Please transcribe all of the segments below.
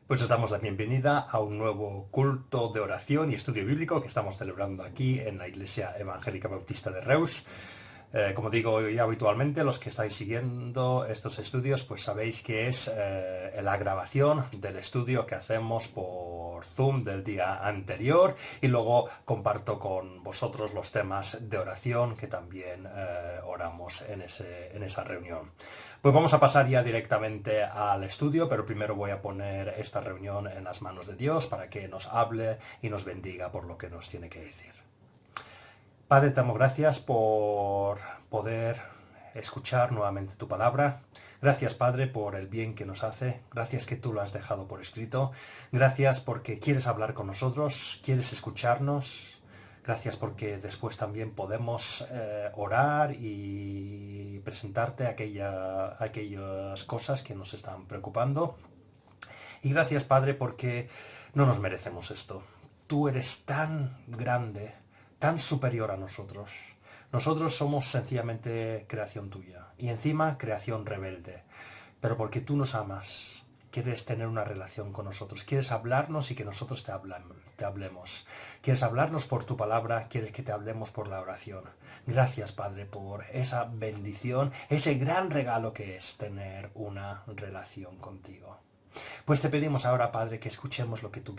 Pues os damos la bienvenida a un nuevo culto de oración y estudio bíblico que estamos celebrando aquí en la Iglesia Evangélica Bautista de Reus. Como digo ya habitualmente, los que estáis siguiendo estos estudios, pues sabéis que es la grabación del estudio que hacemos por Zoom del día anterior y luego comparto con vosotros los temas de oración que también oramos en esa reunión. Pues vamos a pasar ya directamente al estudio, pero primero voy a poner esta reunión en las manos de Dios para que nos hable y nos bendiga por lo que nos tiene que decir. Padre, te damos gracias por poder escuchar nuevamente tu palabra. Gracias, Padre, por el bien que nos hace. Gracias que tú lo has dejado por escrito. Gracias porque quieres hablar con nosotros, quieres escucharnos. Gracias porque después también podemos orar y presentarte aquellas cosas que nos están preocupando. Y gracias, Padre, porque no nos merecemos esto. Tú eres tan grande, tan superior a nosotros. Nosotros somos sencillamente creación tuya y encima creación rebelde. Pero porque tú nos amas, quieres tener una relación con nosotros, quieres hablarnos y que nosotros te hablemos. Quieres hablarnos por tu palabra, quieres que te hablemos por la oración. Gracias, Padre, por esa bendición, ese gran regalo que es tener una relación contigo. Pues te pedimos ahora, Padre, que escuchemos lo que tú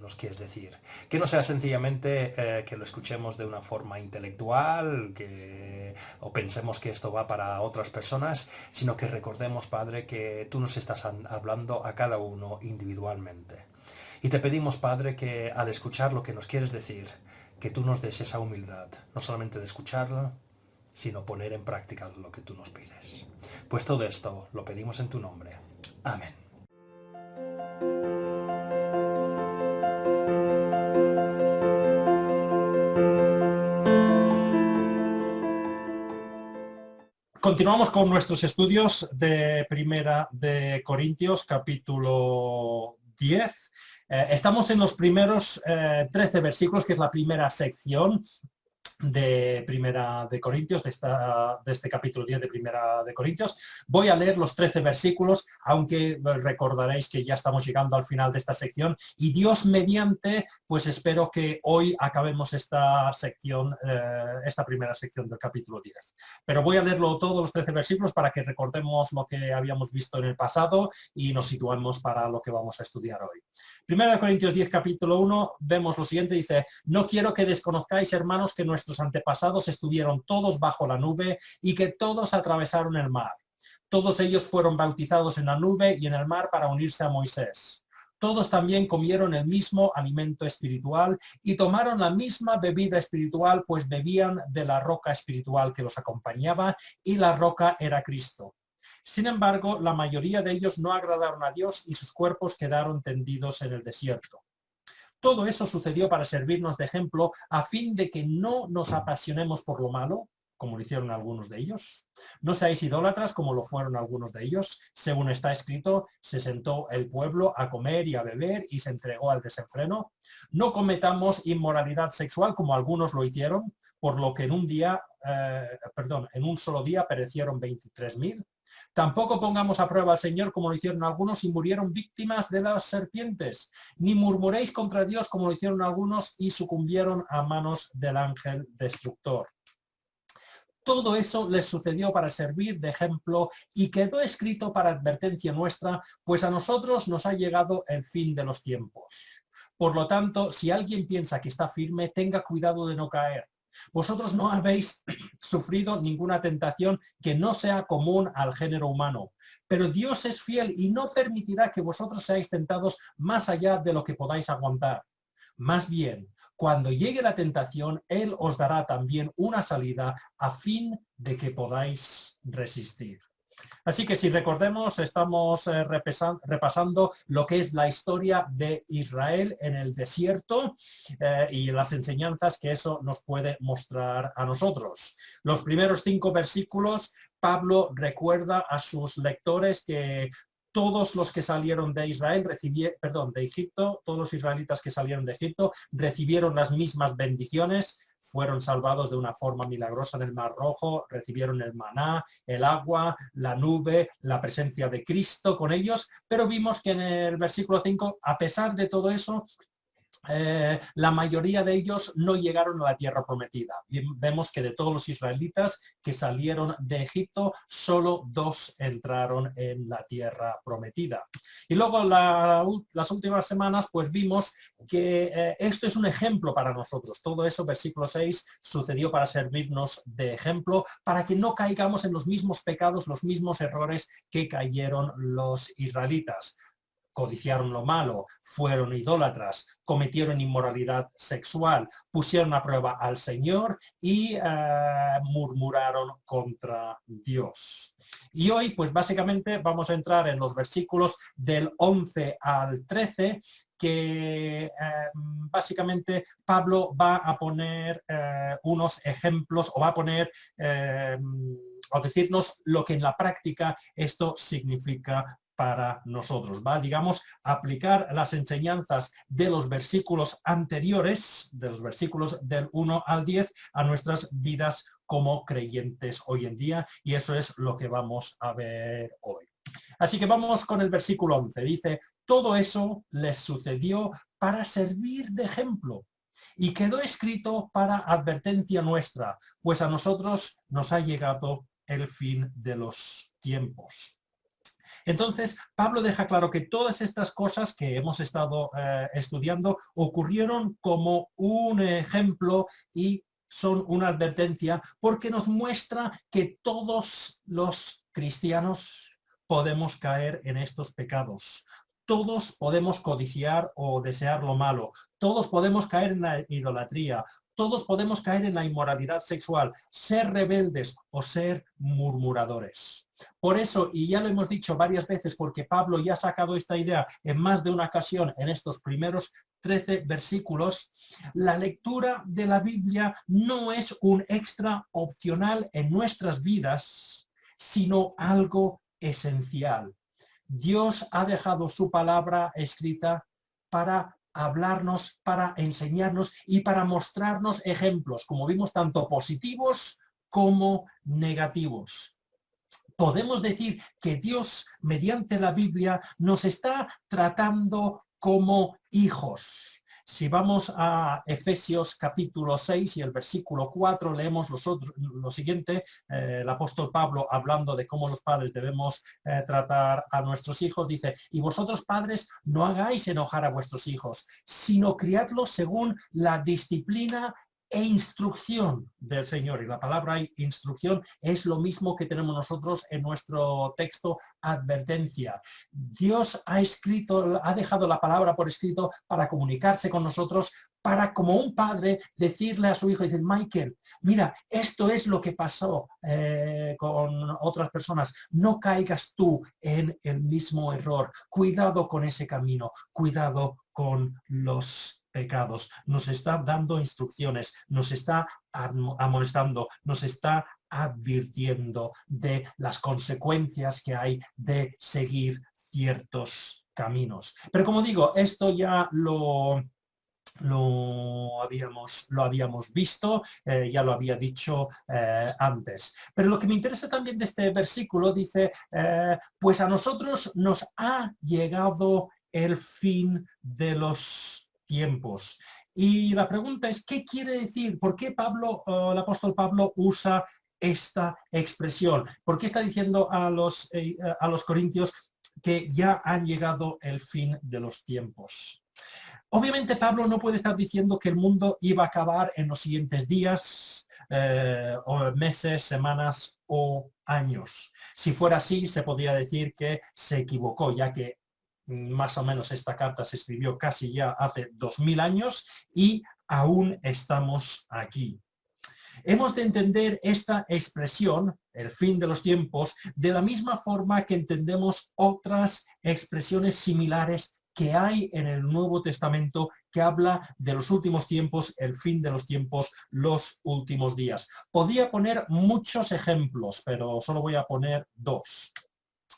nos quieres decir. Que no sea sencillamente que lo escuchemos de una forma intelectual, o pensemos que esto va para otras personas, sino que recordemos, Padre, que tú nos estás hablando a cada uno individualmente. Y te pedimos, Padre, que al escuchar lo que nos quieres decir, que tú nos des esa humildad, no solamente de escucharlo, sino poner en práctica lo que tú nos pides. Pues todo esto lo pedimos en tu nombre. Amén. Continuamos con nuestros estudios de Primera de Corintios, capítulo 10. Estamos en los primeros 13 versículos, que es la primera sección de Primera de Corintios, de este capítulo 10 de Primera de Corintios. Voy a leer los 13 versículos, aunque recordaréis que ya estamos llegando al final de esta sección y Dios mediante, pues espero que hoy acabemos esta sección, esta primera sección del capítulo 10. Pero voy a leerlo todos los 13 versículos para que recordemos lo que habíamos visto en el pasado y nos situemos para lo que vamos a estudiar hoy. Primera de Corintios 10, capítulo 1, vemos lo siguiente, dice: no quiero que desconozcáis, hermanos, que nuestros antepasados estuvieron todos bajo la nube y que todos atravesaron el mar. Todos ellos fueron bautizados en la nube y en el mar para unirse a Moisés. Todos también comieron el mismo alimento espiritual y tomaron la misma bebida espiritual, pues bebían de la roca espiritual que los acompañaba, y la roca era Cristo. Sin embargo, la mayoría de ellos no agradaron a Dios y sus cuerpos quedaron tendidos en el desierto. Todo eso sucedió para servirnos de ejemplo, a fin de que no nos apasionemos por lo malo, como lo hicieron algunos de ellos. No seáis idólatras, como lo fueron algunos de ellos. Según está escrito, se sentó el pueblo a comer y a beber y se entregó al desenfreno. No cometamos inmoralidad sexual, como algunos lo hicieron, por lo que en un solo día perecieron 23.000. Tampoco pongamos a prueba al Señor, como lo hicieron algunos y murieron víctimas de las serpientes. Ni murmuréis contra Dios, como lo hicieron algunos y sucumbieron a manos del ángel destructor. Todo eso les sucedió para servir de ejemplo y quedó escrito para advertencia nuestra, pues a nosotros nos ha llegado el fin de los tiempos. Por lo tanto, si alguien piensa que está firme, tenga cuidado de no caer. Vosotros no habéis sufrido ninguna tentación que no sea común al género humano, pero Dios es fiel y no permitirá que vosotros seáis tentados más allá de lo que podáis aguantar. Más bien, cuando llegue la tentación, Él os dará también una salida a fin de que podáis resistir. Así que si recordemos, estamos repasando lo que es la historia de Israel en el desierto y las enseñanzas que eso nos puede mostrar a nosotros. Los primeros 5 versículos, Pablo recuerda a sus lectores que todos los que salieron de Egipto, todos los israelitas que salieron de Egipto recibieron las mismas bendiciones. fueron salvados de una forma milagrosa en el Mar Rojo, recibieron el maná, el agua, la nube, la presencia de Cristo con ellos, pero vimos que en el versículo 5, a pesar de todo eso, la mayoría de ellos no llegaron a la tierra prometida. Vemos que de todos los israelitas que salieron de Egipto, solo 2 entraron en la tierra prometida. Y luego las últimas semanas pues vimos que esto es un ejemplo para nosotros. Todo eso, versículo 6, sucedió para servirnos de ejemplo, para que no caigamos en los mismos pecados, los mismos errores que cayeron los israelitas. Codiciaron lo malo, fueron idólatras, cometieron inmoralidad sexual, pusieron a prueba al Señor y murmuraron contra Dios. Y hoy, pues básicamente vamos a entrar en los versículos del 11 al 13, que básicamente Pablo va a poner unos ejemplos, o va a poner o decirnos lo que en la práctica esto significa para nosotros. Va, digamos, a aplicar las enseñanzas de los versículos anteriores, de los versículos del 1 al 10, a nuestras vidas como creyentes hoy en día, y eso es lo que vamos a ver hoy. Así que vamos con el versículo 11. Dice: todo eso les sucedió para servir de ejemplo, y quedó escrito para advertencia nuestra, pues a nosotros nos ha llegado el fin de los tiempos. Entonces, Pablo deja claro que todas estas cosas que hemos estado estudiando ocurrieron como un ejemplo y son una advertencia, porque nos muestra que todos los cristianos podemos caer en estos pecados. Todos podemos codiciar o desear lo malo. Todos podemos caer en la idolatría. Todos podemos caer en la inmoralidad sexual, ser rebeldes o ser murmuradores. Por eso, y ya lo hemos dicho varias veces, porque Pablo ya ha sacado esta idea en más de una ocasión en estos primeros 13 versículos, la lectura de la Biblia no es un extra opcional en nuestras vidas, sino algo esencial. Dios ha dejado su palabra escrita para hablarnos, para enseñarnos y para mostrarnos ejemplos, como vimos, tanto positivos como negativos. Podemos decir que Dios, mediante la Biblia, nos está tratando como hijos. Si vamos a Efesios capítulo 6 y el versículo 4, leemos lo siguiente, el apóstol Pablo, hablando de cómo los padres debemos tratar a nuestros hijos, dice: y vosotros, padres, no hagáis enojar a vuestros hijos, sino criadlos según la disciplina e instrucción del Señor. Y la palabra instrucción es lo mismo que tenemos nosotros en nuestro texto, advertencia. Dios ha dejado la palabra por escrito para comunicarse con nosotros, para, como un padre, decirle a su hijo, dice: Michael, mira, esto es lo que pasó con otras personas, no caigas tú en el mismo error, cuidado con ese camino, cuidado con los pecados. Nos está dando instrucciones, nos está amonestando, nos está advirtiendo de las consecuencias que hay de seguir ciertos caminos. Pero como digo, esto ya lo habíamos visto, ya lo había dicho antes. Pero lo que me interesa también de este versículo dice, pues a nosotros nos ha llegado el fin de los tiempos. Y la pregunta es, ¿qué quiere decir? ¿Por qué el apóstol Pablo usa esta expresión? ¿Por qué está diciendo a los corintios que ya han llegado el fin de los tiempos? Obviamente Pablo no puede estar diciendo que el mundo iba a acabar en los siguientes días, o meses, semanas o años. Si fuera así, se podría decir que se equivocó, ya que más o menos esta carta se escribió casi ya hace 2000 años y aún estamos aquí. Hemos de entender esta expresión, el fin de los tiempos, de la misma forma que entendemos otras expresiones similares que hay en el Nuevo Testamento, que habla de los últimos tiempos, el fin de los tiempos, los últimos días. Podría poner muchos ejemplos, pero solo voy a poner 2.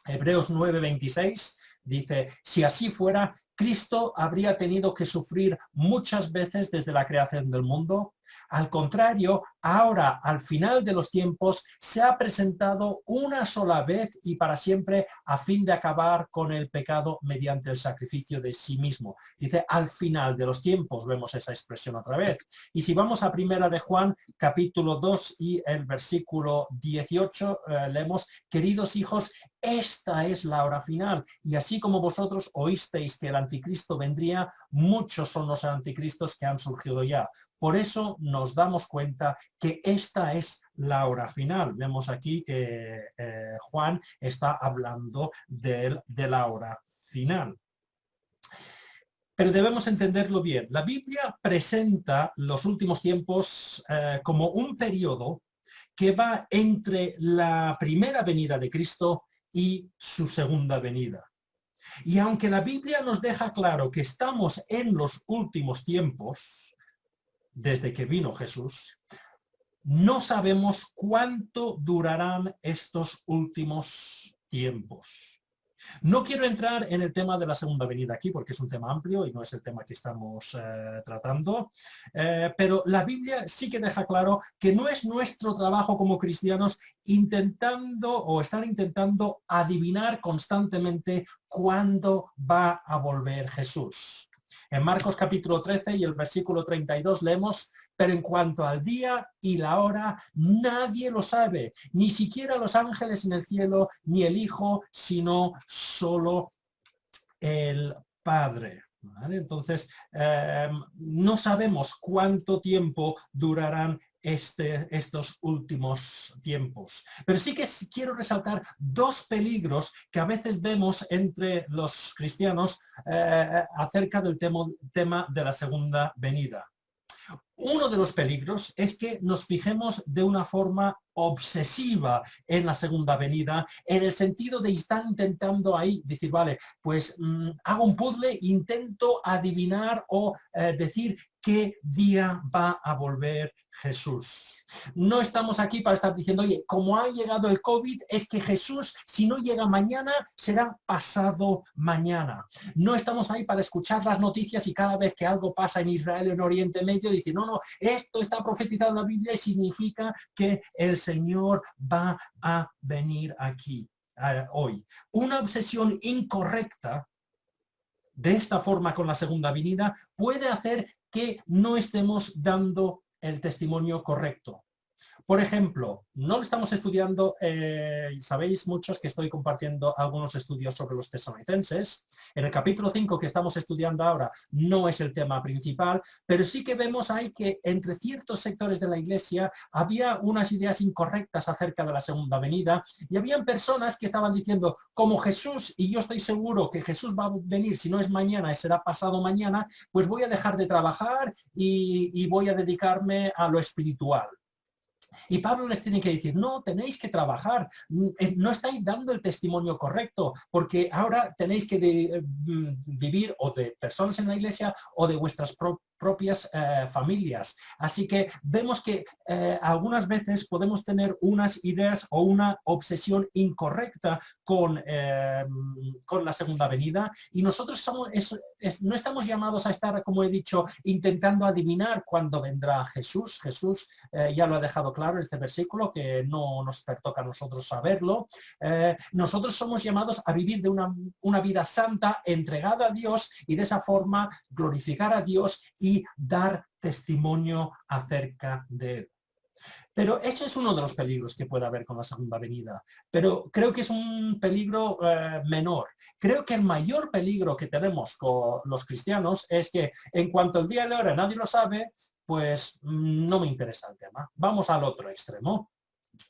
Hebreos 9:26 dice: si así fuera, Cristo habría tenido que sufrir muchas veces desde la creación del mundo. Al contrario, ahora, al final de los tiempos, se ha presentado una sola vez y para siempre a fin de acabar con el pecado mediante el sacrificio de sí mismo. Dice, al final de los tiempos, vemos esa expresión otra vez. Y si vamos a Primera de Juan, capítulo 2 y el versículo 18, leemos, queridos hijos, esta es la hora final. Y así como vosotros oísteis que el anticristo vendría, muchos son los anticristos que han surgido ya. Por eso nos damos cuenta que esta es la hora final. Vemos aquí que Juan está hablando de la hora final. Pero debemos entenderlo bien. La Biblia presenta los últimos tiempos como un periodo que va entre la primera venida de Cristo y su segunda venida. Y aunque la Biblia nos deja claro que estamos en los últimos tiempos, desde que vino Jesús, no sabemos cuánto durarán estos últimos tiempos. No quiero entrar en el tema de la segunda venida aquí porque es un tema amplio y no es el tema que estamos tratando, pero la Biblia sí que deja claro que no es nuestro trabajo como cristianos estar intentando adivinar constantemente cuándo va a volver Jesús. En Marcos capítulo 13 y el versículo 32 leemos, pero en cuanto al día y la hora, nadie lo sabe, ni siquiera los ángeles en el cielo, ni el Hijo, sino solo el Padre. ¿Vale? Entonces, no sabemos cuánto tiempo durarán estos últimos tiempos. Pero sí que quiero resaltar dos peligros que a veces vemos entre los cristianos acerca del tema de la segunda venida. Uno de los peligros es que nos fijemos de una forma obsesiva en la segunda venida, en el sentido de estar intentando ahí decir, vale, pues hago un puzzle, intento adivinar o decir qué día va a volver Jesús. No estamos aquí para estar diciendo, oye, como ha llegado el COVID, es que Jesús, si no llega mañana, será pasado mañana. No estamos ahí para escuchar las noticias y cada vez que algo pasa en Israel o en Oriente Medio, decir, no, esto está profetizado en la Biblia y significa que el Señor va a venir aquí hoy. Una obsesión incorrecta de esta forma con la segunda venida puede hacer que no estemos dando el testimonio correcto. Por ejemplo, no lo estamos estudiando, sabéis muchos que estoy compartiendo algunos estudios sobre los tesalonicenses. En el capítulo 5 que estamos estudiando ahora no es el tema principal, pero sí que vemos ahí que entre ciertos sectores de la iglesia había unas ideas incorrectas acerca de la segunda venida y habían personas que estaban diciendo, como Jesús, y yo estoy seguro que Jesús va a venir, si no es mañana, será pasado mañana, pues voy a dejar de trabajar y voy a dedicarme a lo espiritual. Y Pablo les tiene que decir, no, tenéis que trabajar, no estáis dando el testimonio correcto, porque ahora tenéis que vivir o de personas en la iglesia o de vuestras propias familias. Así que vemos que algunas veces podemos tener unas ideas o una obsesión incorrecta con la segunda venida y nosotros no estamos llamados a estar, como he dicho, intentando adivinar cuándo vendrá Jesús. Jesús ya lo ha dejado claro en este versículo, que no nos toca a nosotros saberlo. Nosotros somos llamados a vivir de una vida santa, entregada a Dios y de esa forma glorificar a Dios y dar testimonio acerca de Él. Pero ese es uno de los peligros que puede haber con la segunda venida. Pero creo que es un peligro menor. Creo que el mayor peligro que tenemos con los cristianos es que en cuanto el día y la hora nadie lo sabe, pues no me interesa el tema. Vamos al otro extremo.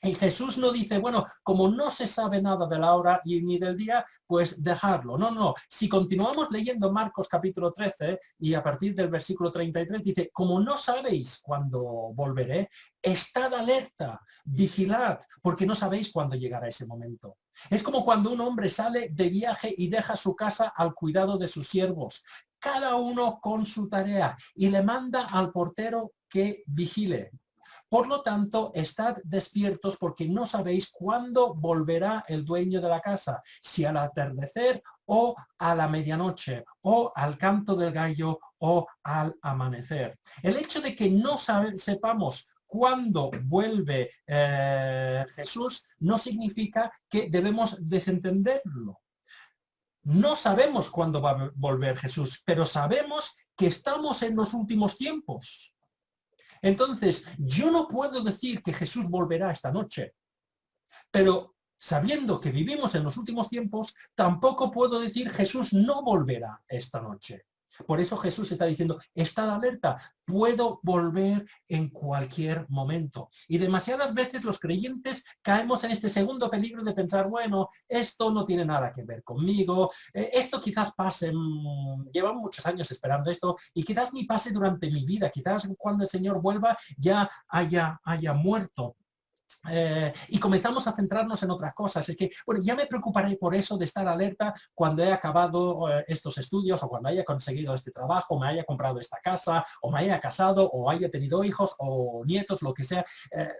Y Jesús no dice, bueno, como no se sabe nada de la hora y ni del día, pues dejarlo. No. Si continuamos leyendo Marcos capítulo 13 y a partir del versículo 33 dice, como no sabéis cuándo volveré, estad alerta, vigilad, porque no sabéis cuándo llegará ese momento. Es como cuando un hombre sale de viaje y deja su casa al cuidado de sus siervos, cada uno con su tarea, y le manda al portero que vigile. Por lo tanto, estad despiertos porque no sabéis cuándo volverá el dueño de la casa, si al atardecer o a la medianoche, o al canto del gallo o al amanecer. El hecho de que no sepamos cuándo vuelve Jesús no significa que debemos desentenderlo. No sabemos cuándo va a volver Jesús, pero sabemos que estamos en los últimos tiempos. Entonces, yo no puedo decir que Jesús volverá esta noche, pero sabiendo que vivimos en los últimos tiempos, tampoco puedo decir Jesús no volverá esta noche. Por eso Jesús está diciendo, estad alerta, puedo volver en cualquier momento. Y demasiadas veces los creyentes caemos en este segundo peligro de pensar, bueno, esto no tiene nada que ver conmigo, esto quizás pase, llevan muchos años esperando esto, y quizás ni pase durante mi vida, quizás cuando el Señor vuelva ya haya muerto. Y comenzamos a centrarnos en otras cosas. Es que, bueno, ya me preocuparé por eso de estar alerta cuando he acabado estos estudios o cuando haya conseguido este trabajo, me haya comprado esta casa, o me haya casado, o haya tenido hijos o nietos, lo que sea.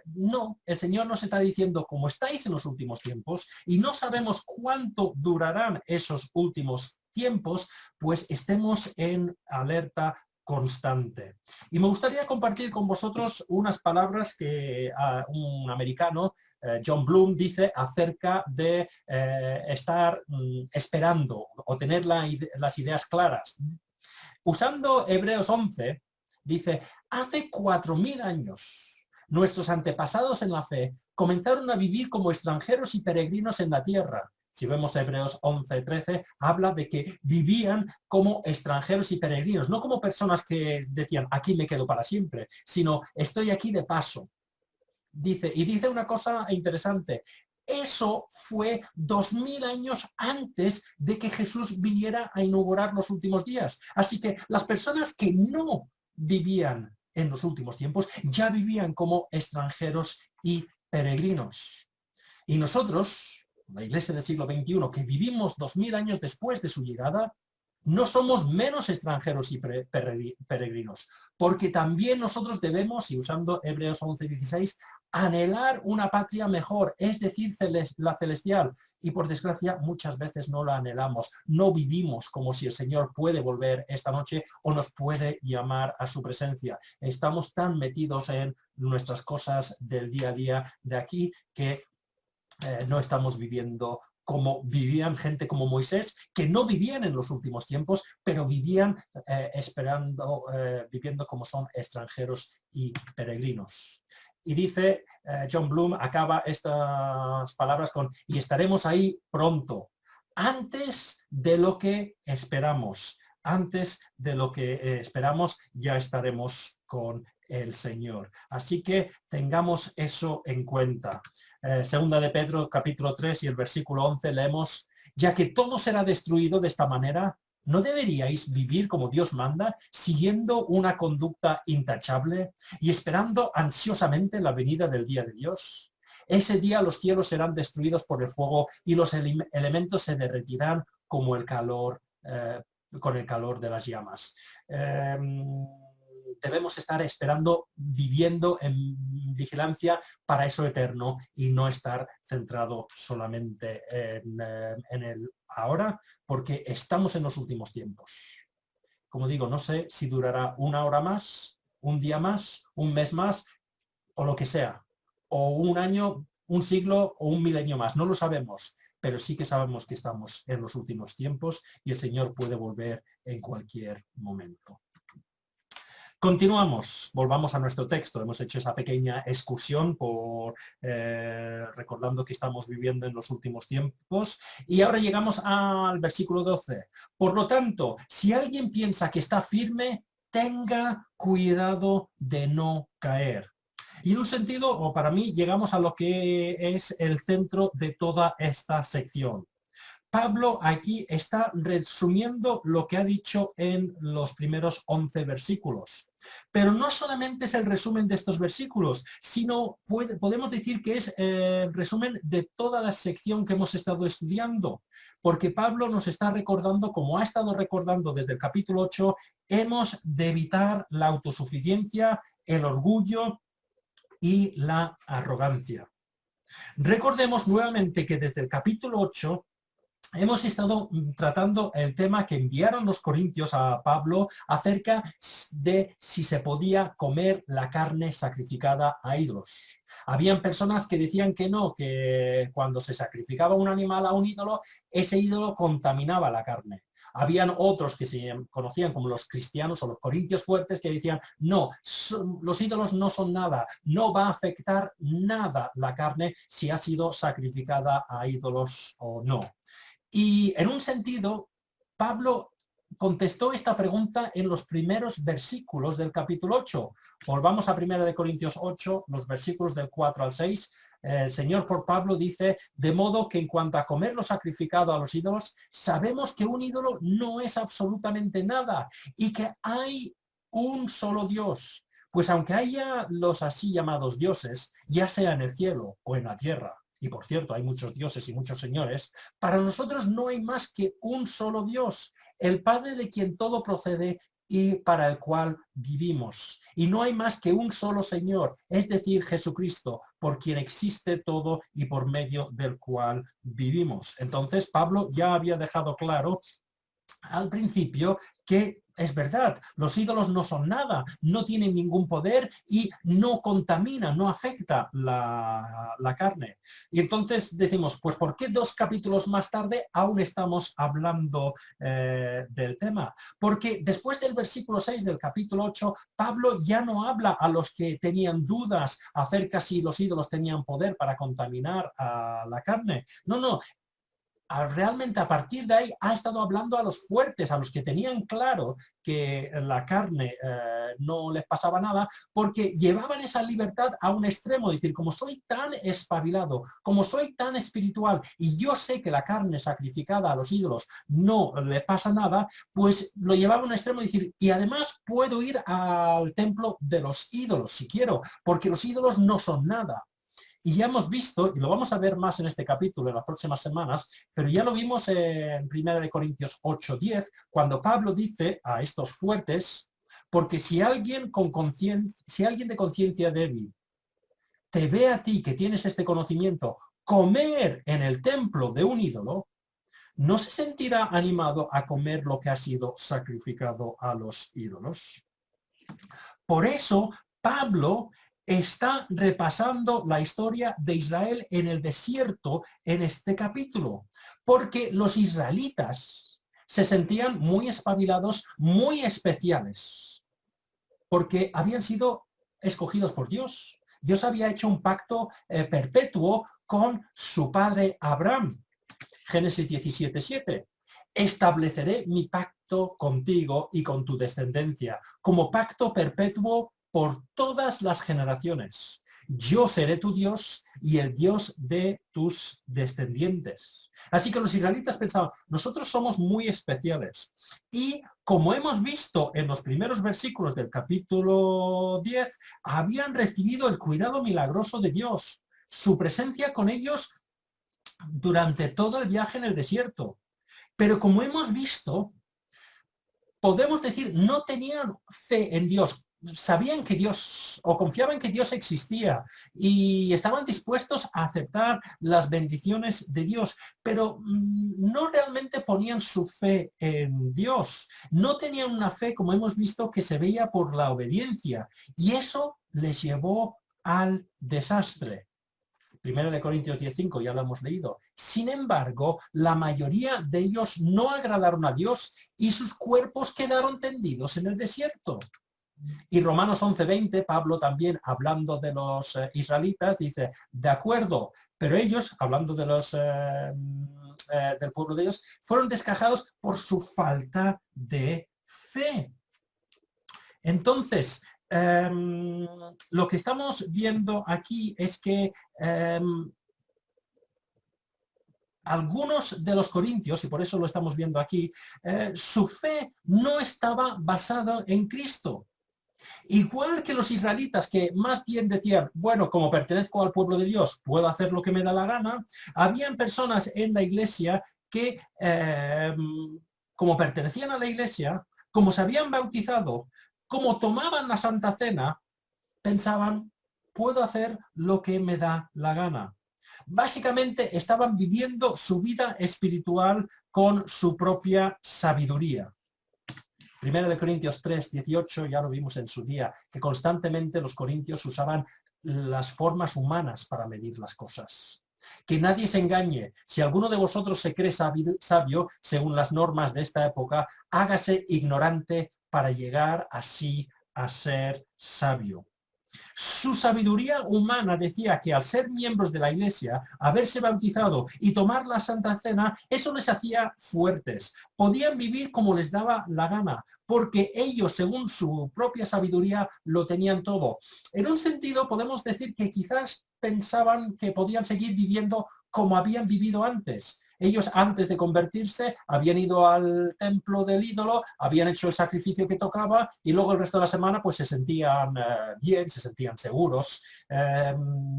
No, el Señor nos está diciendo, como estáis en los últimos tiempos y no sabemos cuánto durarán esos últimos tiempos, pues estemos en alerta constante. Y me gustaría compartir con vosotros unas palabras que un americano, John Bloom, dice acerca de estar esperando o tener las ideas claras. Usando Hebreos 11, dice, hace 4000 años nuestros antepasados en la fe comenzaron a vivir como extranjeros y peregrinos en la tierra. Si vemos Hebreos 11:13, habla de que vivían como extranjeros y peregrinos, no como personas que decían, aquí me quedo para siempre, sino estoy aquí de paso. Dice una cosa interesante, eso fue 2000 años antes de que Jesús viniera a inaugurar los últimos días. Así que las personas que no vivían en los últimos tiempos ya vivían como extranjeros y peregrinos. Y nosotros, la iglesia del siglo XXI, que vivimos 2000 años después de su llegada, no somos menos extranjeros y peregrinos, porque también nosotros debemos, y usando Hebreos 11:16, anhelar una patria mejor, es decir, la celestial, y por desgracia muchas veces no la anhelamos, no vivimos como si el Señor puede volver esta noche o nos puede llamar a su presencia. Estamos tan metidos en nuestras cosas del día a día de aquí que no estamos viviendo como vivían gente como Moisés, que no vivían en los últimos tiempos, pero vivían viviendo como son extranjeros y peregrinos. Y dice, John Bloom acaba estas palabras con, y estaremos ahí pronto, antes de lo que esperamos. Antes de lo que esperamos, ya estaremos con el Señor. Así que tengamos eso en cuenta. Segunda de Pedro, capítulo 3 y el versículo 11 leemos, ya que todo será destruido de esta manera, ¿no deberíais vivir como Dios manda, siguiendo una conducta intachable y esperando ansiosamente la venida del día de Dios? Ese día los cielos serán destruidos por el fuego y los elementos se derretirán como el calor, con el calor de las llamas. Debemos estar esperando, viviendo en vigilancia para eso eterno y no estar centrado solamente en el ahora, porque estamos en los últimos tiempos. Como digo, no sé si durará una hora más, un día más, un mes más, o lo que sea, o un año, un siglo o un milenio más, no lo sabemos, pero sí que sabemos que estamos en los últimos tiempos y el Señor puede volver en cualquier momento. Continuamos, volvamos a nuestro texto. Hemos hecho esa pequeña excursión por recordando que estamos viviendo en los últimos tiempos y ahora llegamos al versículo 12. Por lo tanto, si alguien piensa que está firme, tenga cuidado de no caer. Y en un sentido, o para mí, llegamos a lo que es el centro de toda esta sección. Pablo aquí está resumiendo lo que ha dicho en los primeros 11 versículos. Pero no solamente es el resumen de estos versículos, sino podemos decir que es el resumen de toda la sección que hemos estado estudiando. Porque Pablo nos está recordando, como ha estado recordando desde el capítulo 8, hemos de evitar la autosuficiencia, el orgullo y la arrogancia. Recordemos nuevamente que desde el capítulo 8 hemos estado tratando el tema que enviaron los corintios a Pablo acerca de si se podía comer la carne sacrificada a ídolos. Habían personas que decían que no, que cuando se sacrificaba un animal a un ídolo, ese ídolo contaminaba la carne. Habían otros que se conocían como los cristianos o los corintios fuertes que decían, no, los ídolos no son nada, no va a afectar nada la carne si ha sido sacrificada a ídolos o no. Y en un sentido, Pablo contestó esta pregunta en los primeros versículos del capítulo 8. Volvamos a 1 Corintios 8, los versículos del 4 al 6. El Señor por Pablo dice, de modo que en cuanto a comer lo sacrificado a los ídolos, sabemos que un ídolo no es absolutamente nada y que hay un solo Dios. Pues aunque haya los así llamados dioses, ya sea en el cielo o en la tierra, y por cierto hay muchos dioses y muchos señores, para nosotros no hay más que un solo Dios, el Padre de quien todo procede y para el cual vivimos. Y no hay más que un solo Señor, es decir, Jesucristo, por quien existe todo y por medio del cual vivimos. Entonces Pablo ya había dejado claro al principio que es verdad, los ídolos no son nada, no tienen ningún poder y no contaminan, no afecta la carne. Y entonces decimos, pues ¿por qué 2 capítulos más tarde aún estamos hablando del tema? Porque después del versículo 6 del capítulo 8, Pablo ya no habla a los que tenían dudas acerca si los ídolos tenían poder para contaminar a la carne. No, no. Realmente a partir de ahí ha estado hablando a los fuertes, a los que tenían claro que la carne no les pasaba nada, porque llevaban esa libertad a un extremo, es decir, como soy tan espabilado, como soy tan espiritual y yo sé que la carne sacrificada a los ídolos no le pasa nada, pues lo llevaba a un extremo, es decir, y además puedo ir al templo de los ídolos si quiero, porque los ídolos no son nada. Y ya hemos visto, y lo vamos a ver más en este capítulo en las próximas semanas, pero ya lo vimos en 1 Corintios 8:10, cuando Pablo dice a estos fuertes, porque si alguien de conciencia débil te ve a ti que tienes este conocimiento comer en el templo de un ídolo, ¿no se sentirá animado a comer lo que ha sido sacrificado a los ídolos? Por eso, Pablo está repasando la historia de Israel en el desierto en este capítulo, porque los israelitas se sentían muy espabilados, muy especiales, porque habían sido escogidos por Dios. Dios había hecho un pacto perpetuo con su padre Abraham. Génesis 17:7. Estableceré mi pacto contigo y con tu descendencia, como pacto perpetuo por todas las generaciones. Yo seré tu Dios y el Dios de tus descendientes. Así que los israelitas pensaban, nosotros somos muy especiales. Y como hemos visto en los primeros versículos del capítulo 10, habían recibido el cuidado milagroso de Dios, su presencia con ellos durante todo el viaje en el desierto. Pero como hemos visto, podemos decir, no tenían fe en Dios. Sabían que Dios, o confiaban que Dios existía y estaban dispuestos a aceptar las bendiciones de Dios, pero no realmente ponían su fe en Dios. No tenían una fe, como hemos visto, que se veía por la obediencia, y eso les llevó al desastre. 1 Corintios 10:5 ya lo hemos leído. Sin embargo, la mayoría de ellos no agradaron a Dios y sus cuerpos quedaron tendidos en el desierto. Y Romanos 11:20, Pablo también, hablando de los israelitas, dice, de acuerdo, pero ellos, hablando de los del pueblo de Dios, fueron descajados por su falta de fe. Entonces, lo que estamos viendo aquí es que algunos de los corintios, y por eso lo estamos viendo aquí, su fe no estaba basada en Cristo. Igual que los israelitas, que más bien decían, bueno, como pertenezco al pueblo de Dios, puedo hacer lo que me da la gana, habían personas en la iglesia que, como pertenecían a la iglesia, como se habían bautizado, como tomaban la Santa Cena, pensaban, puedo hacer lo que me da la gana. Básicamente estaban viviendo su vida espiritual con su propia sabiduría. Primero de Corintios 3, 18, ya lo vimos en su día, que constantemente los corintios usaban las formas humanas para medir las cosas. Que nadie se engañe. Si alguno de vosotros se cree sabio, según las normas de esta época, hágase ignorante para llegar así a ser sabio. Su sabiduría humana decía que al ser miembros de la Iglesia, haberse bautizado y tomar la Santa Cena, eso les hacía fuertes. Podían vivir como les daba la gana, porque ellos, según su propia sabiduría, lo tenían todo. En un sentido, podemos decir que quizás pensaban que podían seguir viviendo como habían vivido antes. Ellos, antes de convertirse, habían ido al templo del ídolo, habían hecho el sacrificio que tocaba y luego el resto de la semana pues se sentían bien, se sentían seguros.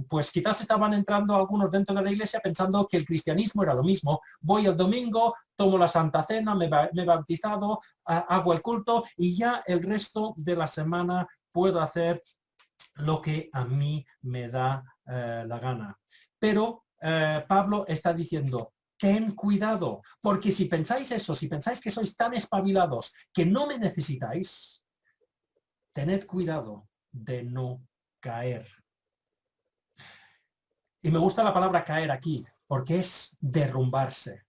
Pues quizás estaban entrando algunos dentro de la iglesia pensando que el cristianismo era lo mismo. Voy el domingo, tomo la Santa Cena, me he bautizado, hago el culto y ya el resto de la semana puedo hacer lo que a mí me da la gana. Pero Pablo está diciendo, ten cuidado, porque si pensáis eso, si pensáis que sois tan espabilados que no me necesitáis, tened cuidado de no caer. Y me gusta la palabra caer aquí, porque es derrumbarse.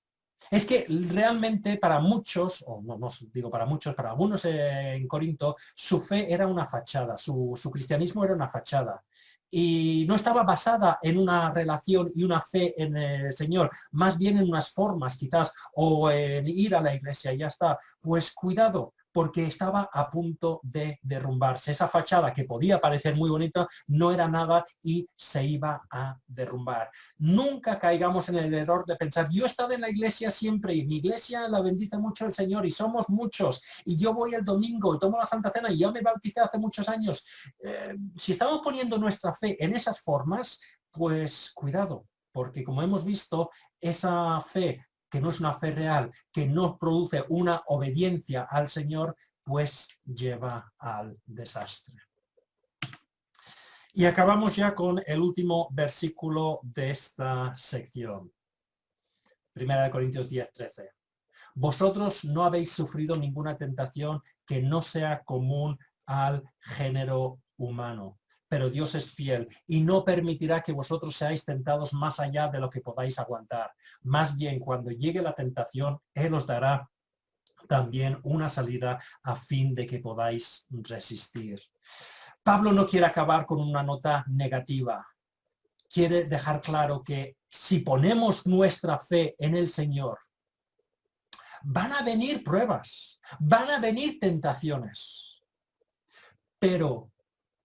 Es que realmente para muchos, o no digo para muchos, para algunos en Corinto, su fe era una fachada, su cristianismo era una fachada. Y no estaba basada en una relación y una fe en el Señor, más bien en unas formas quizás, o en ir a la iglesia y ya está. Pues cuidado, porque estaba a punto de derrumbarse. Esa fachada que podía parecer muy bonita no era nada y se iba a derrumbar. Nunca caigamos en el error de pensar, yo he estado en la iglesia siempre y mi iglesia la bendice mucho el Señor y somos muchos y yo voy el domingo y tomo la Santa Cena y yo me bauticé hace muchos años. Si estamos poniendo nuestra fe en esas formas, pues cuidado, porque como hemos visto, esa fe que no es una fe real, que no produce una obediencia al Señor, pues lleva al desastre. Y acabamos ya con el último versículo de esta sección. Primera de Corintios 10, 13. Vosotros no habéis sufrido ninguna tentación que no sea común al género humano. Pero Dios es fiel y no permitirá que vosotros seáis tentados más allá de lo que podáis aguantar. Más bien, cuando llegue la tentación, Él os dará también una salida a fin de que podáis resistir. Pablo no quiere acabar con una nota negativa. Quiere dejar claro que si ponemos nuestra fe en el Señor, van a venir pruebas, van a venir tentaciones, pero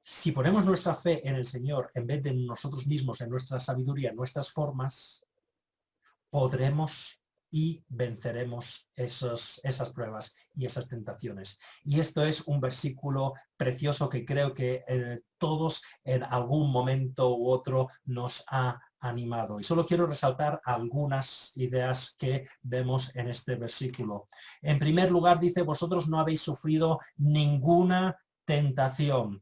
si ponemos nuestra fe en el Señor, en vez de nosotros mismos, en nuestra sabiduría, en nuestras formas, podremos y venceremos esas pruebas y esas tentaciones. Y esto es un versículo precioso que creo que todos en algún momento u otro nos ha animado. Y solo quiero resaltar algunas ideas que vemos en este versículo. En primer lugar dice, vosotros no habéis sufrido ninguna tentación.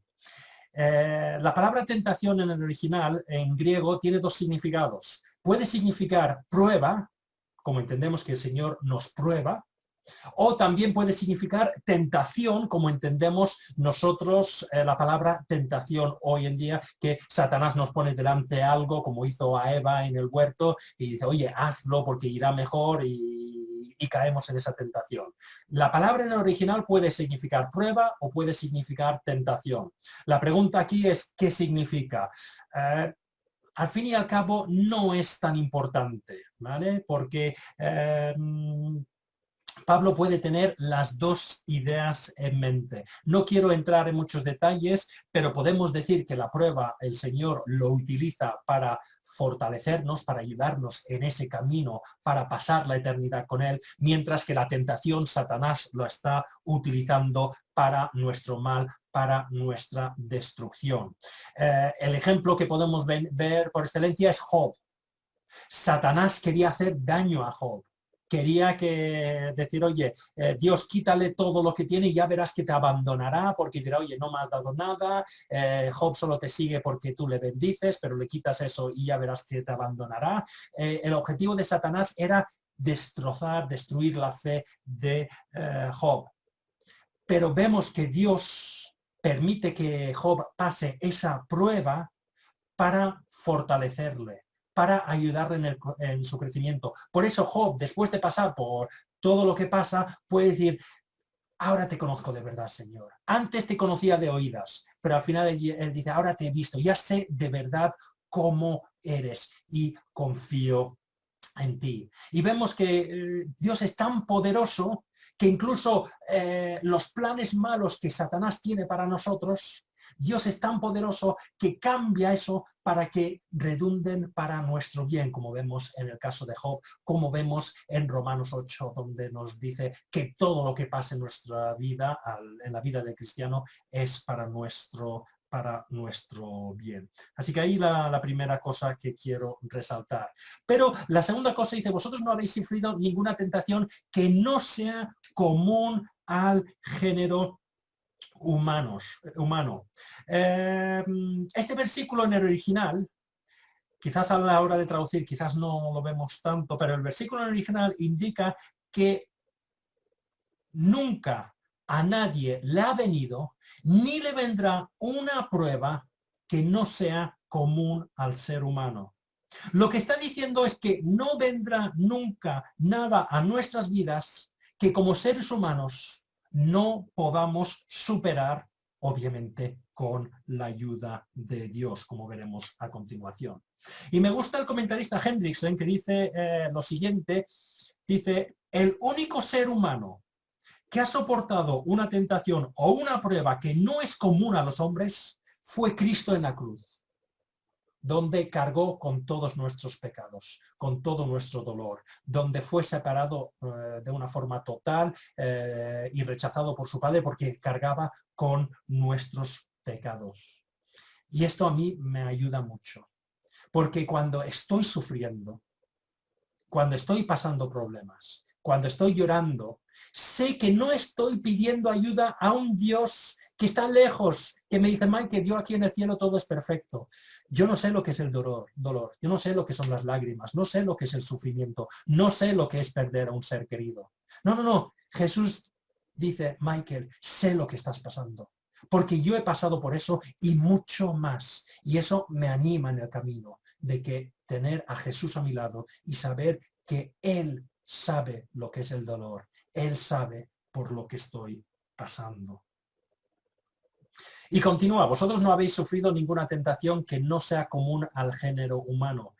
La palabra tentación en el original, en griego, tiene dos significados. Puede significar prueba, como entendemos que el Señor nos prueba, o también puede significar tentación, como entendemos nosotros la palabra tentación hoy en día, que Satanás nos pone delante algo, como hizo a Eva en el huerto, y dice, oye, hazlo porque irá mejor, y caemos en esa tentación. La palabra en el original puede significar prueba o puede significar tentación. La pregunta aquí es, ¿qué significa? Al fin y al cabo no es tan importante, ¿vale? Porque Pablo puede tener las dos ideas en mente. No quiero entrar en muchos detalles, pero podemos decir que la prueba el Señor lo utiliza para fortalecernos, para ayudarnos en ese camino, para pasar la eternidad con Él, mientras que la tentación Satanás lo está utilizando para nuestro mal, para nuestra destrucción. El ejemplo que podemos ver por excelencia es Job. Satanás quería hacer daño a Job. quería decir, oye, Dios, quítale todo lo que tiene y ya verás que te abandonará porque dirá, oye, no me has dado nada, Job solo te sigue porque tú le bendices, pero le quitas eso y ya verás que te abandonará. El objetivo de Satanás era destrozar, destruir la fe de Job. Pero vemos que Dios permite que Job pase esa prueba para fortalecerle, para ayudarle en su crecimiento. Por eso Job, después de pasar por todo lo que pasa, puede decir, ahora te conozco de verdad, Señor. Antes te conocía de oídas, pero al final él dice, ahora te he visto, ya sé de verdad cómo eres y confío en ti. Y vemos que Dios es tan poderoso que incluso los planes malos que Satanás tiene para nosotros, Dios es tan poderoso que cambia eso para que redunden para nuestro bien, como vemos en el caso de Job, como vemos en Romanos 8, donde nos dice que todo lo que pasa en nuestra vida, en la vida del cristiano, es para nuestro bien. Así que ahí la primera cosa que quiero resaltar. Pero la segunda cosa dice, vosotros no habéis sufrido ninguna tentación que no sea común al género humano. Este versículo en el original, quizás a la hora de traducir, quizás no lo vemos tanto, pero el versículo en el original indica que nunca a nadie le ha venido ni le vendrá una prueba que no sea común al ser humano. Lo que está diciendo es que no vendrá nunca nada a nuestras vidas que como seres humanos no podamos superar, obviamente con la ayuda de Dios, como veremos a continuación. Y me gusta el comentarista Hendrickson que dice lo siguiente, dice, el único ser humano que ha soportado una tentación o una prueba que no es común a los hombres fue Cristo en la cruz, donde cargó con todos nuestros pecados, con todo nuestro dolor, donde fue separado de una forma total y rechazado por su Padre porque cargaba con nuestros pecados. Y esto a mí me ayuda mucho, porque cuando estoy sufriendo, cuando estoy pasando problemas, cuando estoy llorando, sé que no estoy pidiendo ayuda a un Dios que está lejos, que me dice, Mike, Dios aquí en el cielo todo es perfecto. Yo no sé lo que es el dolor, yo no sé lo que son las lágrimas, no sé lo que es el sufrimiento, no sé lo que es perder a un ser querido. No. Jesús dice, Michael, sé lo que estás pasando, porque yo he pasado por eso y mucho más. Y eso me anima en el camino de que tener a Jesús a mi lado y saber que Él sabe lo que es el dolor, Él sabe por lo que estoy pasando. Y continúa, vosotros no habéis sufrido ninguna tentación que no sea común al género humano,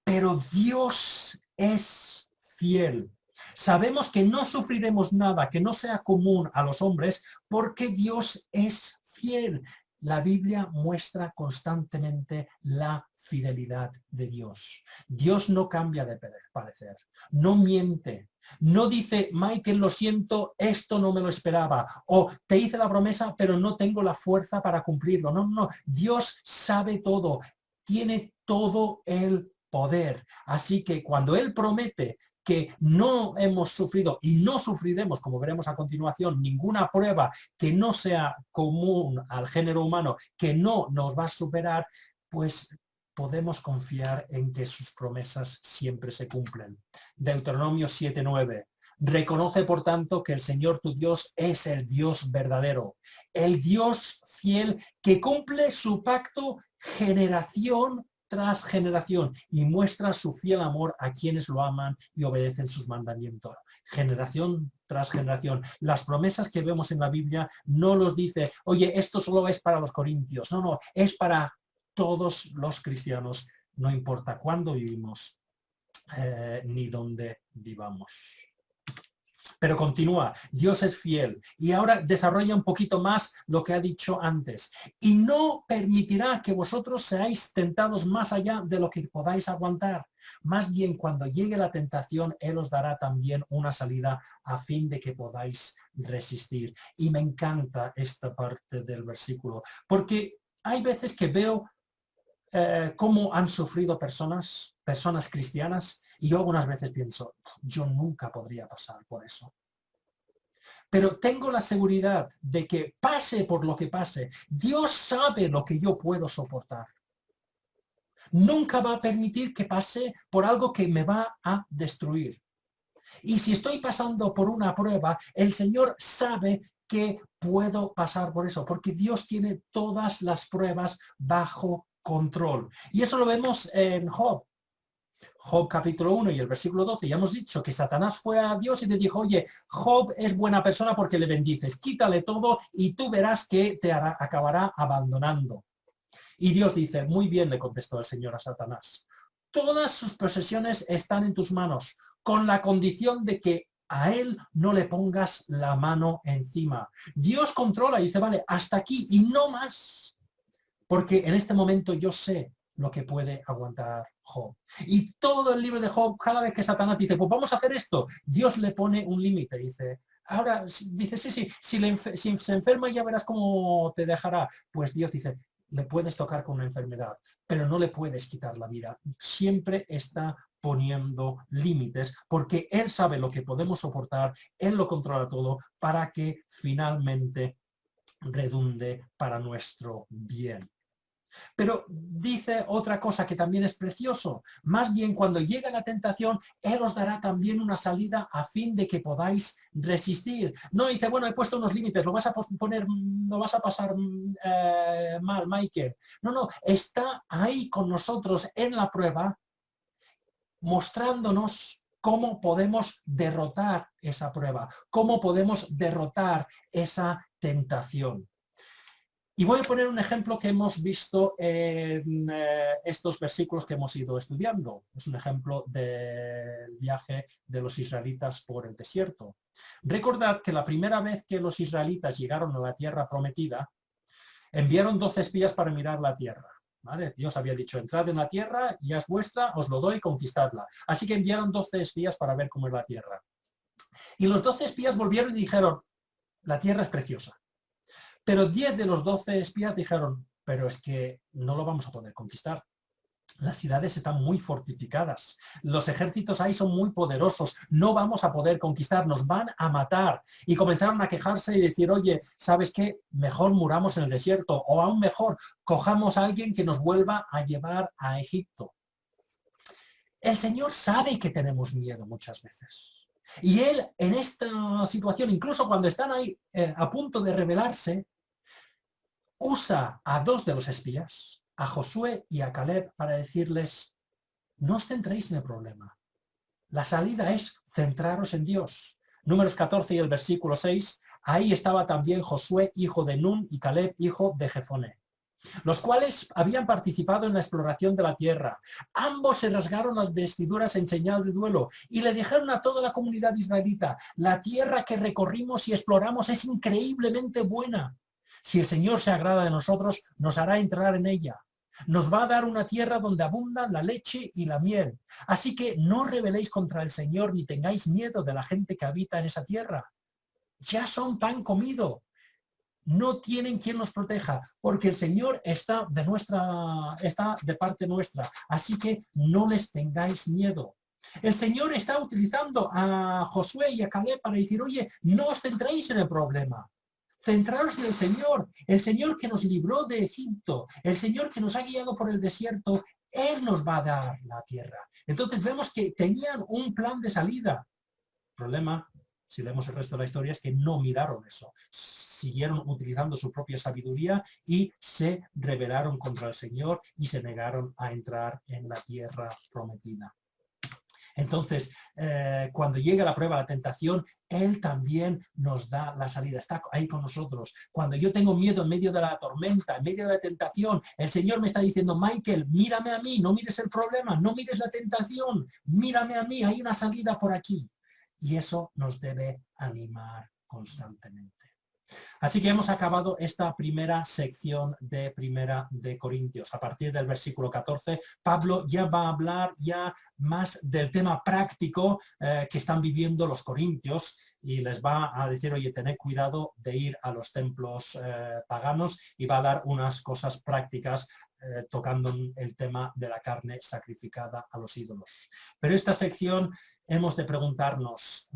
pero Dios es fiel. Sabemos que no sufriremos nada que no sea común a los hombres porque Dios es fiel. La Biblia muestra constantemente la fidelidad de Dios. Dios no cambia de parecer, no miente, no dice, Michael, lo siento, esto no me lo esperaba, o te hice la promesa, pero no tengo la fuerza para cumplirlo. No, Dios sabe todo, tiene todo el poder. Así que cuando Él promete que no hemos sufrido y no sufriremos, como veremos a continuación, ninguna prueba que no sea común al género humano, que no nos va a superar, pues podemos confiar en que sus promesas siempre se cumplen. Deuteronomio 7:9. Reconoce, por tanto, que el Señor tu Dios es el Dios verdadero, el Dios fiel que cumple su pacto generación tras generación y muestra su fiel amor a quienes lo aman y obedecen sus mandamientos. Generación tras generación. Las promesas que vemos en la Biblia no los dice, oye, esto solo es para los corintios. No, es para todos los cristianos, no importa cuándo vivimos ni dónde vivamos. Pero continúa, Dios es fiel y ahora desarrolla un poquito más lo que ha dicho antes. Y no permitirá que vosotros seáis tentados más allá de lo que podáis aguantar. Más bien, cuando llegue la tentación, Él os dará también una salida a fin de que podáis resistir. Y me encanta esta parte del versículo, porque hay veces que veo cómo han sufrido personas cristianas, y yo algunas veces pienso, yo nunca podría pasar por eso. Pero tengo la seguridad de que pase por lo que pase, Dios sabe lo que yo puedo soportar. Nunca va a permitir que pase por algo que me va a destruir. Y si estoy pasando por una prueba, el Señor sabe que puedo pasar por eso, porque Dios tiene todas las pruebas bajo control. Y eso lo vemos en Job. Job capítulo 1 y el versículo 12, ya hemos dicho que Satanás fue a Dios y le dijo, oye, Job es buena persona porque le bendices, quítale todo y tú verás que te acabará abandonando. Y Dios dice, muy bien, le contestó el Señor a Satanás, todas sus posesiones están en tus manos, con la condición de que a él no le pongas la mano encima. Dios controla y dice, vale, hasta aquí y no más, porque en este momento yo sé lo que puede aguantar Job. Y todo el libro de Job, cada vez que Satanás dice, pues vamos a hacer esto, Dios le pone un límite, dice, ahora, dice, sí, si se enferma ya verás cómo te dejará. Pues Dios dice, le puedes tocar con una enfermedad, pero no le puedes quitar la vida. Siempre está poniendo límites, porque Él sabe lo que podemos soportar, Él lo controla todo, para que finalmente redunde para nuestro bien. Pero dice otra cosa que también es precioso. Más bien, cuando llegue la tentación, Él os dará también una salida a fin de que podáis resistir. No dice, bueno, he puesto unos límites, lo vas a poner, lo vas a pasar mal, Michael. No, está ahí con nosotros en la prueba, mostrándonos cómo podemos derrotar esa prueba, cómo podemos derrotar esa tentación. Y voy a poner un ejemplo que hemos visto en estos versículos que hemos ido estudiando. Es un ejemplo del viaje de los israelitas por el desierto. Recordad que la primera vez que los israelitas llegaron a la tierra prometida, enviaron 12 espías para mirar la tierra. ¿Vale? Dios había dicho, entrad en la tierra, ya es vuestra, os lo doy, conquistadla. Así que enviaron 12 espías para ver cómo es la tierra. Y los 12 espías volvieron y dijeron, la tierra es preciosa. Pero 10 de los 12 espías dijeron, pero es que no lo vamos a poder conquistar. Las ciudades están muy fortificadas, los ejércitos ahí son muy poderosos, no vamos a poder conquistar, nos van a matar. Y comenzaron a quejarse y decir, oye, ¿sabes qué? Mejor muramos en el desierto, o aún mejor, cojamos a alguien que nos vuelva a llevar a Egipto. El Señor sabe que tenemos miedo muchas veces. Y Él, en esta situación, incluso cuando están ahí a punto de rebelarse, usa a 2 de los espías, a Josué y a Caleb, para decirles, no os centréis en el problema. La salida es centraros en Dios. Números 14 y el versículo 6, ahí estaba también Josué, hijo de Nun, y Caleb, hijo de Jefoné, los cuales habían participado en la exploración de la tierra. Ambos se rasgaron las vestiduras en señal de duelo y le dijeron a toda la comunidad israelita, la tierra que recorrimos y exploramos es increíblemente buena. Si el Señor se agrada de nosotros, nos hará entrar en ella. Nos va a dar una tierra donde abundan la leche y la miel. Así que no rebeléis contra el Señor ni tengáis miedo de la gente que habita en esa tierra. Ya son pan comido. No tienen quien nos proteja, porque el Señor está de parte nuestra. Así que no les tengáis miedo. El Señor está utilizando a Josué y a Caleb para decir, oye, no os centréis en el problema. Centraros en el Señor que nos libró de Egipto, el Señor que nos ha guiado por el desierto, Él nos va a dar la tierra. Entonces vemos que tenían un plan de salida. El problema, si leemos el resto de la historia, es que no miraron eso. Siguieron utilizando su propia sabiduría y se rebelaron contra el Señor y se negaron a entrar en la tierra prometida. Entonces, cuando llega la prueba, la tentación, Él también nos da la salida, está ahí con nosotros. Cuando yo tengo miedo en medio de la tormenta, en medio de la tentación, el Señor me está diciendo, Michael, mírame a mí, no mires el problema, no mires la tentación, mírame a mí, hay una salida por aquí. Y eso nos debe animar constantemente. Así que hemos acabado esta primera sección de Primera de Corintios. A partir del versículo 14, Pablo ya va a hablar ya más del tema práctico que están viviendo los corintios y les va a decir, oye, tened cuidado de ir a los templos paganos, y va a dar unas cosas prácticas tocando el tema de la carne sacrificada a los ídolos. Pero esta sección hemos de preguntarnos,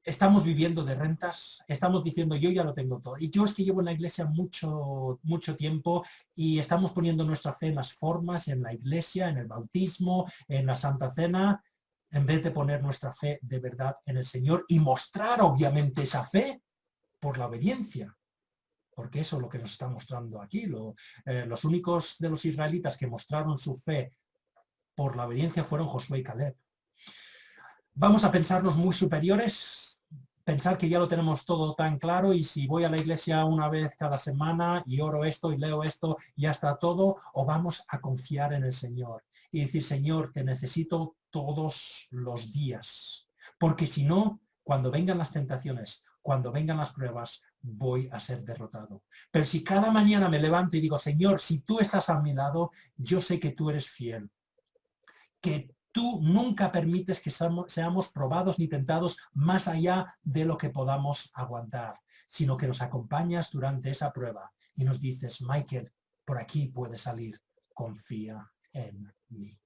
¿estamos viviendo de rentas? Estamos diciendo, yo ya lo tengo todo. Y yo es que llevo en la iglesia mucho tiempo, y estamos poniendo nuestra fe en las formas, en la iglesia, en el bautismo, en la Santa Cena, en vez de poner nuestra fe de verdad en el Señor y mostrar obviamente esa fe por la obediencia. Porque eso es lo que nos está mostrando aquí. Los únicos de los israelitas que mostraron su fe por la obediencia fueron Josué y Caleb. Vamos a pensarnos muy superiores, pensar que ya lo tenemos todo tan claro, y si voy a la iglesia una vez cada semana y oro esto y leo esto, ya está todo. O vamos a confiar en el Señor y decir, Señor, te necesito todos los días, porque si no, cuando vengan las tentaciones, cuando vengan las pruebas, voy a ser derrotado. Pero si cada mañana me levanto y digo, Señor, si tú estás a mi lado, yo sé que tú eres fiel, que tú nunca permites que seamos probados ni tentados más allá de lo que podamos aguantar, sino que nos acompañas durante esa prueba y nos dices, Michael, por aquí puedes salir, confía en mí.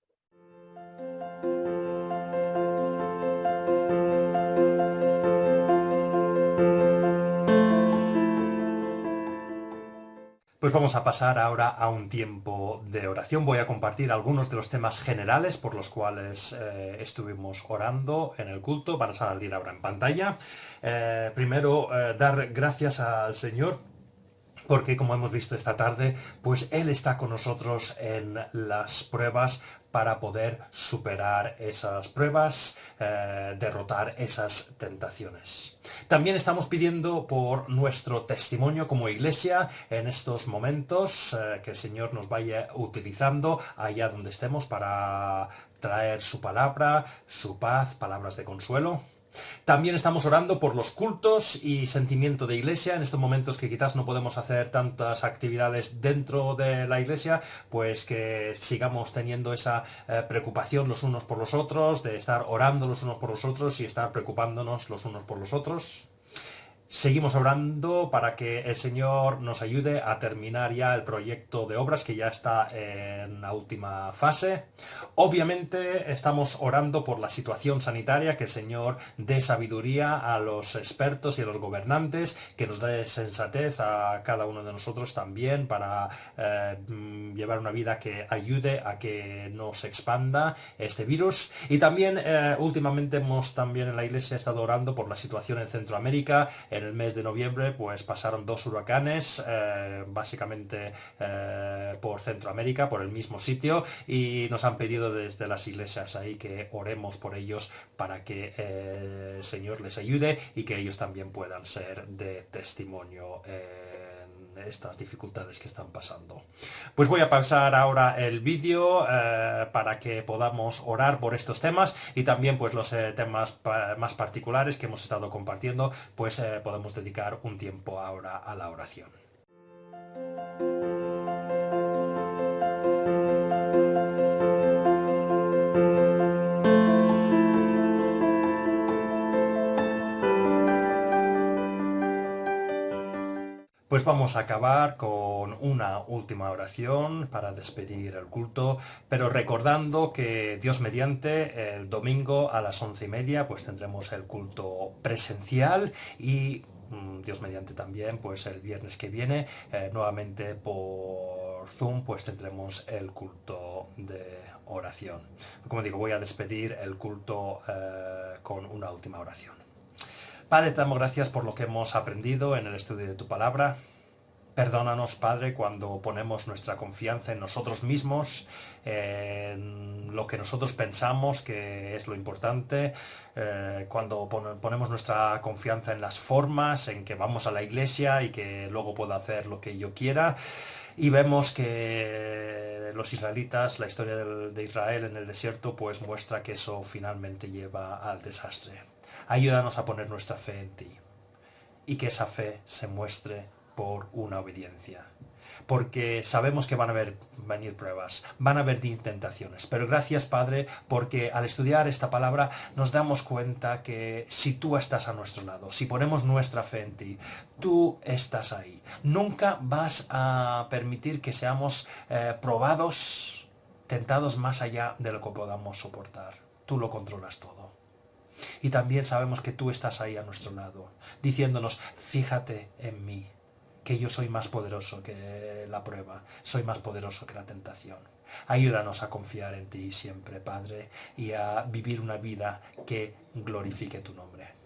Pues vamos a pasar ahora a un tiempo de oración. Voy a compartir algunos de los temas generales por los cuales estuvimos orando en el culto. Van a salir ahora en pantalla. Primero, dar gracias al Señor, porque como hemos visto esta tarde, pues Él está con nosotros en las pruebas para poder superar esas pruebas, derrotar esas tentaciones. También estamos pidiendo por nuestro testimonio como iglesia en estos momentos, que el Señor nos vaya utilizando allá donde estemos para traer su palabra, su paz, palabras de consuelo. También estamos orando por los cultos y sentimiento de iglesia en estos momentos que quizás no podemos hacer tantas actividades dentro de la iglesia, pues que sigamos teniendo esa preocupación los unos por los otros, de estar orando los unos por los otros y estar preocupándonos los unos por los otros. Seguimos orando para que el Señor nos ayude a terminar ya el proyecto de obras que ya está en la última fase. Obviamente estamos orando por la situación sanitaria, que el Señor dé sabiduría a los expertos y a los gobernantes, que nos dé sensatez a cada uno de nosotros también para llevar una vida que ayude a que no se expanda este virus. Y también últimamente hemos también en la iglesia estado orando por la situación en Centroamérica. En el mes de noviembre pues pasaron 2 huracanes, básicamente por Centroamérica, por el mismo sitio, y nos han pedido desde las iglesias ahí que oremos por ellos para que el Señor les ayude y que ellos también puedan ser de testimonio estas dificultades que están pasando. Pues voy a pasar ahora el vídeo para que podamos orar por estos temas, y también pues los temas más particulares que hemos estado compartiendo, pues podemos dedicar un tiempo ahora a la oración. Pues vamos a acabar con una última oración para despedir el culto, pero recordando que Dios mediante el domingo a las 11:30 pues tendremos el culto presencial, y Dios mediante también pues el viernes que viene nuevamente por Zoom pues tendremos el culto de oración. Como digo, voy a despedir el culto con una última oración. Padre, te damos gracias por lo que hemos aprendido en el estudio de tu palabra. Perdónanos, Padre, cuando ponemos nuestra confianza en nosotros mismos, en lo que nosotros pensamos que es lo importante, cuando ponemos nuestra confianza en las formas, en que vamos a la iglesia y que luego puedo hacer lo que yo quiera. Y vemos que los israelitas, la historia de Israel en el desierto, pues muestra que eso finalmente lleva al desastre. Ayúdanos a poner nuestra fe en ti. y que esa fe se muestre por una obediencia. Porque sabemos que van a venir pruebas, van a haber tentaciones. Pero gracias, Padre, porque al estudiar esta palabra nos damos cuenta que si tú estás a nuestro lado, si ponemos nuestra fe en ti, tú estás ahí. Nunca vas a permitir que seamos probados, tentados más allá de lo que podamos soportar. Tú lo controlas todo. Y también sabemos que tú estás ahí a nuestro lado, diciéndonos, fíjate en mí, que yo soy más poderoso que la prueba, soy más poderoso que la tentación. Ayúdanos a confiar en ti siempre, Padre, y a vivir una vida que glorifique tu nombre.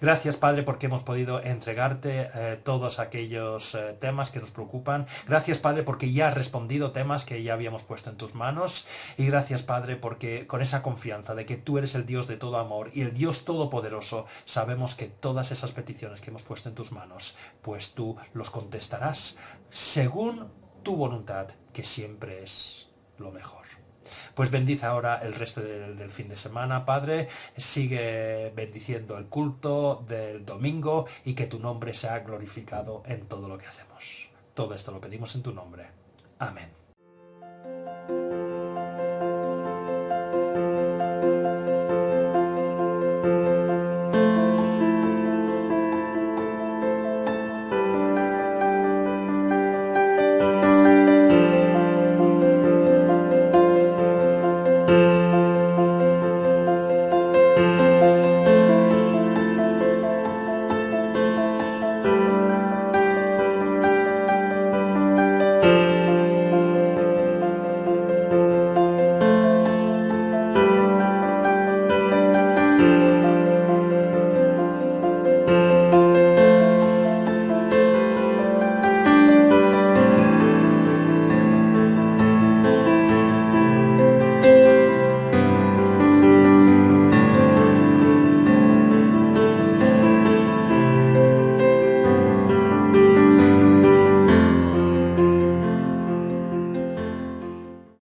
Gracias, Padre, porque hemos podido entregarte todos aquellos temas que nos preocupan. Gracias, Padre, porque ya has respondido temas que ya habíamos puesto en tus manos. Y gracias, Padre, porque con esa confianza de que tú eres el Dios de todo amor y el Dios todopoderoso, sabemos que todas esas peticiones que hemos puesto en tus manos, pues tú los contestarás según tu voluntad, que siempre es lo mejor. Pues bendice ahora el resto del fin de semana, Padre. Sigue bendiciendo el culto del domingo y que tu nombre sea glorificado en todo lo que hacemos. Todo esto lo pedimos en tu nombre. Amén.